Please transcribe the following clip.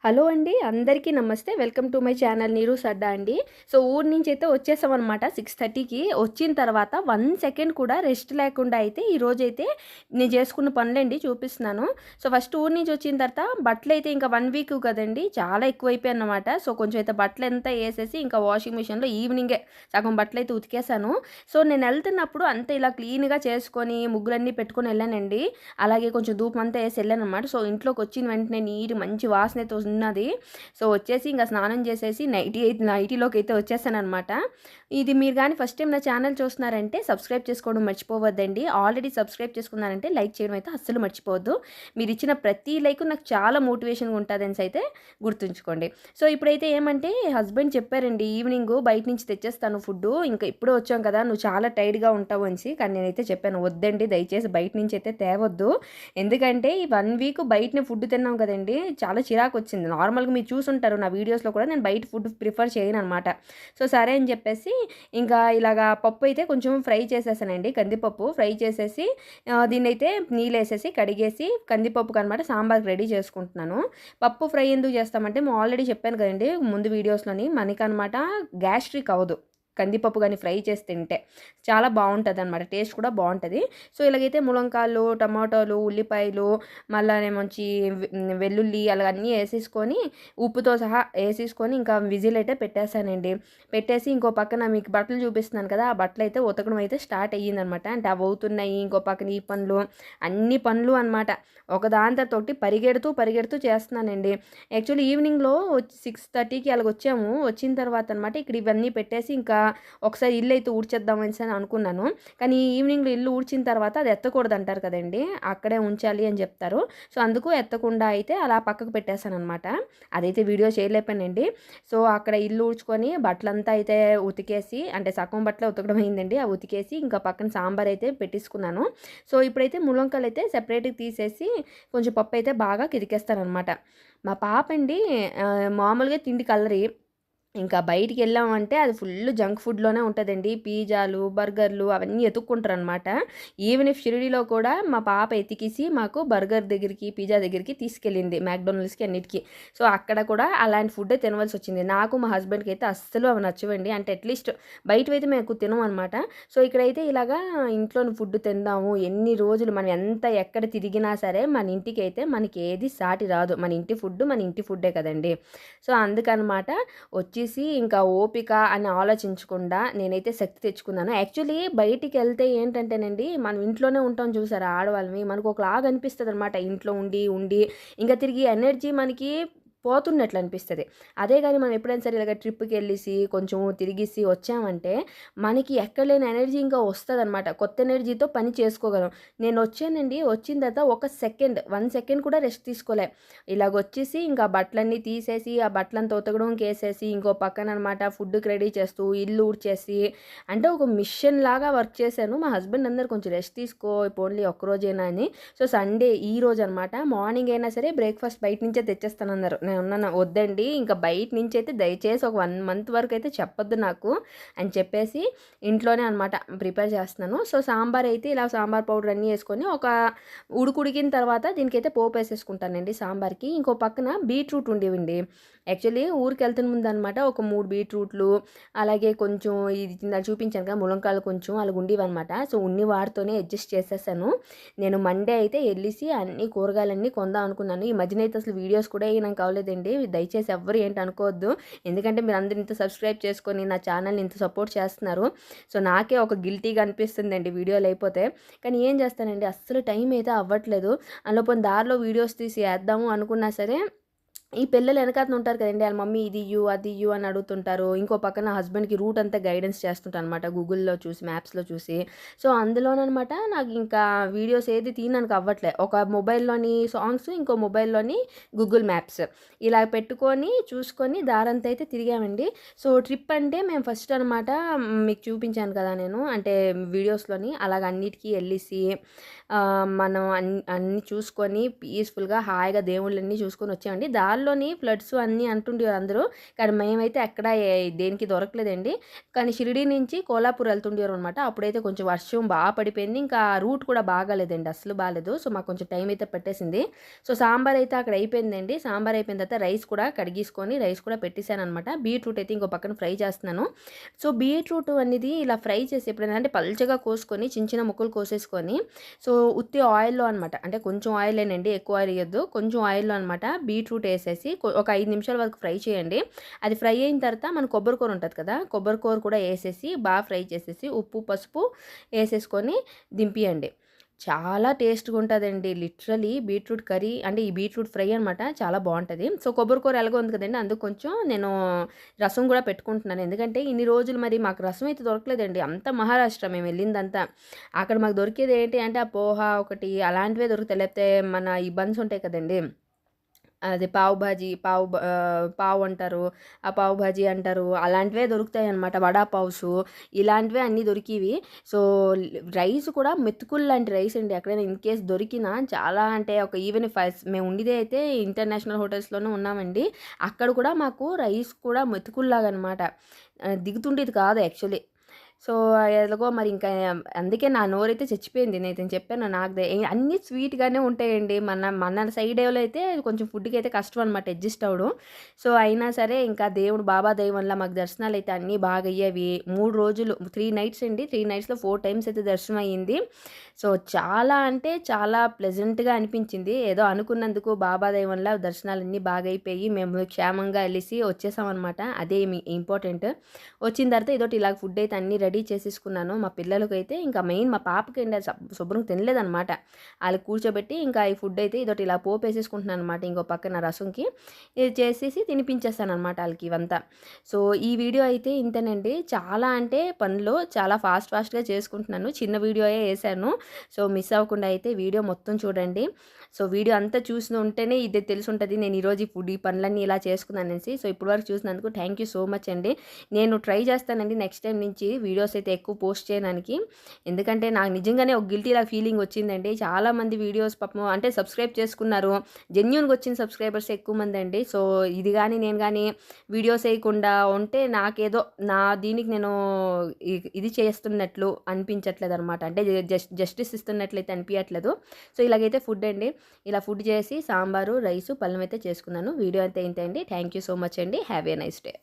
Hello అండి. అందరికీ నమస్తే. వెల్కమ్ టు మై ఛానల్ నీరు సడ్డా అండి. సో, ఊరు నుంచైతే వచ్చేసామనమాట 6:30కి. వచ్చిన తర్వాత 1 సెకండ్ కూడా రెస్ట్ లేకుండా అయితే ఈరోజైతే నేను చేసుకున్న పనులండి చూపిస్తున్నాను. సో, ఫస్ట్ ఊరు నుంచి వచ్చిన తర్వాత బట్టలైతే ఇంకా 1 వీక్ కదండీ! చాలా ఎక్కువైపోయాయన్నమాట. సో, కొంచెం అయితే బట్టలంతా ఏసేసి ఇంకా వాషింగ్ మిషన్‌లో ఈవినింగే సగం బట్టలైతే ఉతికేసాను. సో, నేనెళ్తున్నప్పుడు అంతా ఇలా క్లీన్‌గా చేసుకొని ముగ్గులన్నీ పెట్టుకొని ఎళ్ళానండి. అలాగే కొంచెం ధూపమంతా ఏసి ఎళ్ళాననమాట. సో, ఇంట్లోకొచ్చిన వెంటనే మంచి వాసనైతే ఉన్నది. సో, వచ్చేసి ఇంక స్నానం చేసేసి నైటీలోకైతే వచ్చేసాననమాట. ఇది మీరు గాని ఫస్ట్ టైమ్ నా ఛానల్ చూస్తున్నారంటే సబ్స్క్రైబ్ చేసుకోవడం మర్చిపోవద్దండి. ఆల్రెడీ సబ్స్క్రైబ్ చేసుకున్నారంటే లైక్ చేయడం అయితే అస్సలు మర్చిపోవద్దు. మీరిచ్చిన ప్రతి లైకు నాకు చాలా మోటివేషన్‌గా ఉంటదనేసి అయితే గుర్తుంచుకోండి. సో, ఇప్పుడైతే ఏమంటే హస్బెండ్ చెప్పారండి ఈవినింగు బయట నుంచి తెచ్చేస్తాను ఫుడ్డు. ఇంకా ఇప్పుడే వచ్చాం కదా! నువ్వు చాలా టైర్డ్‌గా ఉంటావు అనేసి. కానీ నేనైతే చెప్పాను వద్దండి దయచేసి బయట నుంచి అయితే తేవద్దు. ఎందుకంటే ఈ 1 వీక్ బయటనే ఫుడ్ తిన్నాం కదండీ! చాలా చిరాకొచ్చింది. నార్మల్‌గా మీరు చూసుంటారు నా వీడియోస్‌లో కూడా నేను బయట ఫుడ్ ప్రిఫర్ చేయననమాట. సో, సరే అని చెప్పేసి ఇంకా ఇలాగా పప్పు అయితే కొంచెం ఫ్రై చేసేసానండి. కందిపప్పు ఫ్రై చేసేసి దీన్నైతే నీళ్ళేసేసి కడిగేసి కందిపప్పుకనమాట సాంబార్‌కి రెడీ చేసుకుంటున్నాను. పప్పు ఫ్రై ఎందుకు చేస్తామంటే ఆల్రెడీ చెప్పాను కదండీ ముందు వీడియోస్‌లోని మనకనమాట గ్యాస్ట్రిక్ అవ్వదు. కందిపప్పు గాని ఫ్రై చేసి తింటే. చాలా బావుంటదనమాట. టేస్ట్ కూడా బావుంటది. సో, ఇలాగైతే ములంకాయలు, టమాటాలు, ఉల్లిపాయలు మళ్ళానేమొచ్చి వెల్లుల్లి అలాగన్నీ ఏసేసుకొని ఉప్పుతో సహా ఏసేసుకొని ఇంకా విజిల్ అయితే పెట్టేసానండి. పెట్టేసి ఇంకో పక్కన మీకు బట్టలు చూపిస్తున్నాను కదా! ఆ బట్టలైతే ఉతకడం అయితే స్టార్ట్ అయ్యిందనమాట. అంటే అవి అవుతున్నాయి. ఇంకో పక్కన ఈ పనులు, అన్ని పనులు అనమాట. ఒకదాని తర్వాత ఒకటి పరిగెడుతూ చేస్తున్నానండి. యాక్చువల్లీ ఈవినింగ్‌లో 6:30కి అలాగొచ్చాము. వచ్చిన తర్వాత అనమాట ఇక్కడ ఇవన్నీ పెట్టేసి ఇంకా ఒకసారి ఇల్లైతే ఊడ్చేద్దాం అనేసని అనుకున్నాను. కానీ ఈవినింగ్‌లో ఇల్లు ఊడ్చిన తర్వాత అది ఎత్తకూడదంటారు కదండీ! అక్కడే ఉంచాలి అని చెప్తారు. సో, అందుకు ఎత్తకుండా అయితే అలా పక్కకు పెట్టేసాననమాట. అదైతే వీడియో చేయలేకపోయానండి. సో, అక్కడ ఇల్లు ఊడ్చుకొని బట్టలంతా అయితే ఉతికేసి అంటే సగం బట్టలే ఉతకడం అయిందండి. అవి ఉతికేసి ఇంకా పక్కన సాంబార్ అయితే పెట్టేసుకున్నాను. సో, ఇప్పుడైతే ములంకాయలైతే సెపరేట్‌గా తీసేసి కొంచెం పప్పైతే బాగా కిదికేస్తాననమాట. మా పాపండి మామూలుగా తిండికి అల్లరి. ఇంకా బయటికెళ్ళామంటే అది ఫుల్లు జంక్ ఫుడ్‌లోనే ఉంటదండి. పిజ్జాలు, బర్గర్‌లు అవన్నీ ఎతుక్కుంటారనమాట. ఈవెన్ ఇఫ్ షిరిడీలో కూడా మా పాప ఎతికేసి మాకు బర్గర్ దగ్గరికి, పిజ్జా దగ్గరికి తీసుకెళ్ళింది. మెక్‌డొనాల్డ్స్‌కి అన్నిటికి. సో, అక్కడ కూడా అలాంటి ఫుడ్డే తినవలసొచ్చింది. నాకు మా హస్బెండ్‌కి అయితే అస్సలు అవి నచ్చవండి. అంటే అట్‌లీస్ట్ బయటవైతే మేము ఎక్కువ తినమనమాట. సో, ఇక్కడైతే ఇలాగా ఇంట్లోని ఫుడ్ తిందాము. ఎన్ని రోజులు మనం ఎంత ఎక్కడ తిరిగినా సరే మన ఇంటికైతే మనకి ఏది సాటి రాదు. మన ఇంటి ఫుడ్డు మన ఇంటి ఫుడ్డే కదండీ! సో, అందుకనమాట వచ్చేసి ఇంకా ఓపిక అని ఆలోచించకుండా నేనైతే శక్తి తెచ్చుకున్నాను. యాక్చువల్లీ బయటికెళ్తే ఏంటంటేనండి, మనం ఇంట్లోనే ఉంటాం చూసారా ఆడవాళ్ళమి, మనకు ఒకలాగా అనిపిస్తదనమాట ఇంట్లో ఉండి, ఇంక తిరిగి ఎనర్జీ మనకి పోతున్నట్లు అనిపిస్తది. అదే గాని మనం ఎప్పుడైనా సరే ఇలాగ ట్రిప్‌కెళ్ళేసి కొంచెం తిరిగేసి వచ్చామంటే, మనకి ఎక్కడ లేని ఎనర్జీ ఇంకా వస్తదనమాట. కొత్త ఎనర్జీతో పని చేసుకోగలం. నేనొచ్చానండి, వచ్చిన తర్వాత ఒక సెకండ్, 1 సెకండ్ కూడా రెస్ట్ తీసుకోలే. ఇలాగొచ్చేసి ఇంకా బట్టలన్నీ తీసేసి, ఆ బట్టలంతా ఉతకడంకేసేసి, ఇంకో పక్కననమాట ఫుడ్‌కి రెడీ చేస్తూ, ఇల్లు ఊడ్చేసి, అంటే ఒక మిషన్ లాగా వర్క్ చేశాను. మా హస్బెండ్ అన్నారు కొంచెం రెస్ట్ తీసుకో పోన్లీ ఒక్కరోజేనా అని. సో, సండే ఈరోజనమాట మార్నింగ్ అయినా సరే బ్రేక్‌ఫాస్ట్ బయట నుంచే తెచ్చేస్తానన్నారు. నేనున్నాను వద్దండి ఇంకా బయట నుంచైతే దయచేసి ఒక 1 మంత్ వరకైతే చెప్పొద్దు నాకు అని చెప్పేసి ఇంట్లోనే అనమాట ప్రిపేర్ చేస్తున్నాను. సో, సాంబార్ అయితే ఇలా సాంబార్ పౌడర్ అన్నీ యేసుకొని ఒక ఉడికిన తర్వాత దీనికైతే పోపేసేసుకుంటానండి సాంబార్‌కి. ఇంకో పక్కన బీట్రూట్ ఉండేవండి. యాక్చువల్లీ ఊరికెళ్తున్న ముందనమాట ఒక 3 బీట్రూట్లు అలాగే కొంచెం ఇది ఇందాక చూపించాను కదా! ములంకాయలు కొంచెం అలాగుండేవనమాట. సో, ఉన్ని వాటితోనే అడ్జస్ట్ చేసేసాను. నేను మండే అయితే ఎళ్ళేసి అన్ని కూరగాయలన్నీ కొందాం అనుకున్నాను. ఈ మధ్యనైతే అసలు వీడియోస్ కూడా ఏయడానికి అవ్వలేదండి. దయచేసి ఎవ్వరు ఏంటి అనుకోవద్దు. ఎందుకంటే మీరందరూ ఇంత సబ్స్క్రైబ్ చేసుకొని నా ఛానల్‌ని ఇంత సపోర్ట్ చేస్తున్నారు. సో, నాకే ఒక గిల్టీగా అనిపిస్తుందండి వీడియోలయిపోతే. కానీ ఏం చేస్తానండి అస్సలు టైం అయితే అవ్వట్లేదు. అందులో దారిలో వీడియోస్ తీసి ఏద్దాము అనుకున్నా సరే ఈ పిల్లలు ఎనకాతల ఉంటారు కదండీ! ఆళ్ళ మమ్మీ ఇది ఇయ్యు, అది ఇయ్యు అని అడుగుతుంటారు. ఇంకో పక్కన హస్బెండ్‌కి రూట్ అంతా గైడెన్స్ చేస్తుంటాననమాట. గూగుల్‌లో చూసి, మ్యాప్స్‌లో చూసి. సో, అందులోననమాట నాకింకా వీడియోస్ ఏది తీయడానికి అవ్వట్లే. ఒక మొబైల్‌లోని సాంగ్స్, ఇంకో మొబైల్‌లోని గూగుల్ మ్యాప్స్. ఇలా పెట్టుకొని, చూసుకొని దారంతా అయితే తిరిగామండి. సో, ట్రిప్ అంటే మేము ఫస్ట్ అనమాట మీకు చూపించాను కదా నేను. అంటే వీడియోస్‌లోని అలాగ అన్నిటికి ఎళ్ళేసి మనం అన్నీ చూసుకొని పీస్‌ఫుల్‌గా హాయిగా దేవుళ్ళన్నీ చూసుకొని వచ్చామండి. దారిలో మాల్‌లోని ఫ్లడ్స్ అన్నీ అంటుండేవారు అందరూ. కానీ మేమైతే ఎక్కడ దేనికి దొరకలేదండి. కానీ షిరిడీ నుంచి కోల్హాపూర్ ఎళ్తుండేవారనమాట. అప్పుడైతే కొంచెం వర్షం పడిపోయింది. ఇంకా రూట్ కూడా బాగాలేదండి. అస్సలు బాలేదు. సో, మాకు కొంచెం టైం అయితే పట్టేసింది. సో, సాంబార్ అయితే అక్కడ అయిపోయిందండి. సాంబార్ అయిపోయిన తర్వాత రైస్ కూడా కడిగేసుకొని రైస్ కూడా పెట్టేసాననమాట. బీట్రూట్ అయితే ఇంకో పక్కన ఫ్రై చేస్తున్నాను. సో, బీట్రూట్ అనేది ఇలా ఫ్రై చేసి ఎప్పుడైనా అంటే పల్చగా కోసుకొని చిన్న చిన్న ముక్కలు కోసేసుకొని సో, ఉత్తి ఆయిల్‌లో అనమాట. అంటే కొంచెం ఆయిలేనండి, ఎక్కువ ఆయిల్ ఎయొద్దు. కొంచెం ఆయిల్‌లో అనమాట బీట్రూట్ ఏసేసి ఒక 5 నిమిషాల వరకు ఫ్రై చేయండి. అది ఫ్రై అయిన తర్వాత మన కొబ్బరి కూర ఉంటది కదా! కొబ్బరి కూర కూడా ఏసేసి ఫ్రై చేసేసి ఉప్పు, పసుపు ఏసేసుకొని దింపియండి. చాలా టేస్ట్‌గా ఉంటదండి. లిటరల్లీ బీట్రూట్ కర్రీ అంటే ఈ బీట్రూట్ ఫ్రై అనమాట చాలా బావుంటది. సో, కొబ్బరి కూర ఎలాగో ఉంది కదండీ! అందుకు కొంచెం నేను రసం గూడా పెట్టుకుంటున్నాను. ఎందుకంటే ఇన్ని రోజులు మరి మాకు రసం అయితే దొరకలేదండి. అంతా మహారాష్ట్ర మేము వెళ్ళిందంతా. అక్కడ మాకు దొరికేది ఏంటి అంటే ఆ పోహ ఒకటి అలాంటివే దొరుకుతాయి. లేకపోతే మన ఈ బన్స్ ఉంటాయి కదండీ! అది పావు భాజీ, పావు అంటారు. ఆ పావు భాజీ అంటారు. అలాంటివే దొరుకుతాయన్నమాట. వడా పావ్సు ఇలాంటివే అన్నీ దొరికేవి. సో, రైస్ కూడా మెతుకులు లాంటి రైస్ అండి. ఎక్కడైనా ఇన్‌కేస్ దొరికినా చాలా అంటే ఒక ఈవెన్ మేము ఉండేది అయితే ఇంటర్నేషనల్ హోటల్స్‌లోనే ఉన్నామండి. అక్కడ కూడా మాకు రైస్ కూడా మెతుకుల్లాగా అనమాట. దిగుతుండేది కాదు యాక్చువల్లీ. సో, ఎలాగో మరి ఇంకా అందుకే నా నోరైతే చచ్చిపోయింది. నేను చెప్పాను నాకు అన్నీ స్వీట్‌గానే ఉంటాయండి. మన సైడోలో అయితే కొంచెం ఫుడ్‌కైతే కష్టం అనమాట అడ్జస్ట్ అవ్వడం. సో, అయినా సరే ఇంకా బాబా దయ వల్ల మాకు దర్శనాలైతే అన్నీ బాగా అయ్యేవి. 3 రోజులు 3 నైట్స్ అండి. 3 నైట్స్‌లో 4 టైమ్స్ అయితే దర్శనం అయ్యింది. సో, చాలా అంటే చాలా ప్లెజెంట్‌గా అనిపించింది. ఏదో అనుకున్నందుకు బాబా దయ వల్ల దర్శనాలన్నీ బాగా అయిపోయి మేము క్షేమంగా ఎళ్ళేసి వచ్చేసామనమాట. అదే ఇంపార్టెంట్. వచ్చిన తర్వాత ఇదోటి ఇలాగ ఫుడ్ అయితే అన్నీ రెడీ చేసేసుకున్నాను. మా పిల్లలకైతే ఇంకా మెయిన్ మా పాపకండి అది శుభ్రంగా తినలేదనమాట. ఆళ్ళకి కూర్చోబెట్టి ఇంకా ఈ ఫుడ్ అయితే ఇదోటి ఇలా పోపేసేసుకుంటున్నాననమాట. ఇంకో పక్కన రసంకి ఇది చేసేసి తినిపించేస్తాననమాట ఆళ్ళకి ఇవంతా. సో, ఈ వీడియో అయితే ఇంతేనండి. చాలా అంటే పనులు చాలా ఫాస్ట్‌గా చేసుకుంటున్నాను. చిన్న వీడియోయే యేసాను. సో, మిస్ అవ్వకుండా అయితే వీడియో మొత్తం చూడండి. సో, వీడియో అంతా చూసి ఉంటేనే ఇది తెలిసుంటది. నేను ఈరోజు ఈ పనులన్నీ ఇలా చేసుకున్నాననేసి. సో, ఇప్పటి వరకు చూసినందుకు థ్యాంక్ యూ సో మచ్ అండి. నేను ట్రై చేస్తానండి నెక్స్ట్ టైమ్ నుంచి వీడియోస్ అయితే ఎక్కువ పోస్ట్ చేయడానికి. ఎందుకంటే నాకు నిజంగానే ఒక గిల్టీ‌లా ఫీలింగ్ వచ్చిందండి. చాలామంది వీడియోస్ పాపం అంటే సబ్స్క్రైబ్ చేసుకున్నారు. జెన్యూన్‌గా వచ్చిన సబ్స్క్రైబర్స్ ఎక్కువ మందండి. సో, ఇది గాని నేను గాని వీడియోస్ ఏయకుండా ఉంటే నాకేదో నా దీనికి నేను ఇది చేస్తున్నట్లు అనిపించట్లేదనమాట. అంటే జస్టిస్ ఇస్తున్నట్లయితే అనిపియట్లేదు. సో, ఇలాగైతే ఫుడ్ అండి. ఇలా ఫుడ్ చేసి సాంబారు, రైసు, పళ్ళెం అయితే చేసుకున్నాను. వీడియో అయితే ఇంతే అండి. థ్యాంక్ యూ సో మచ్ అండి. Have a nice day.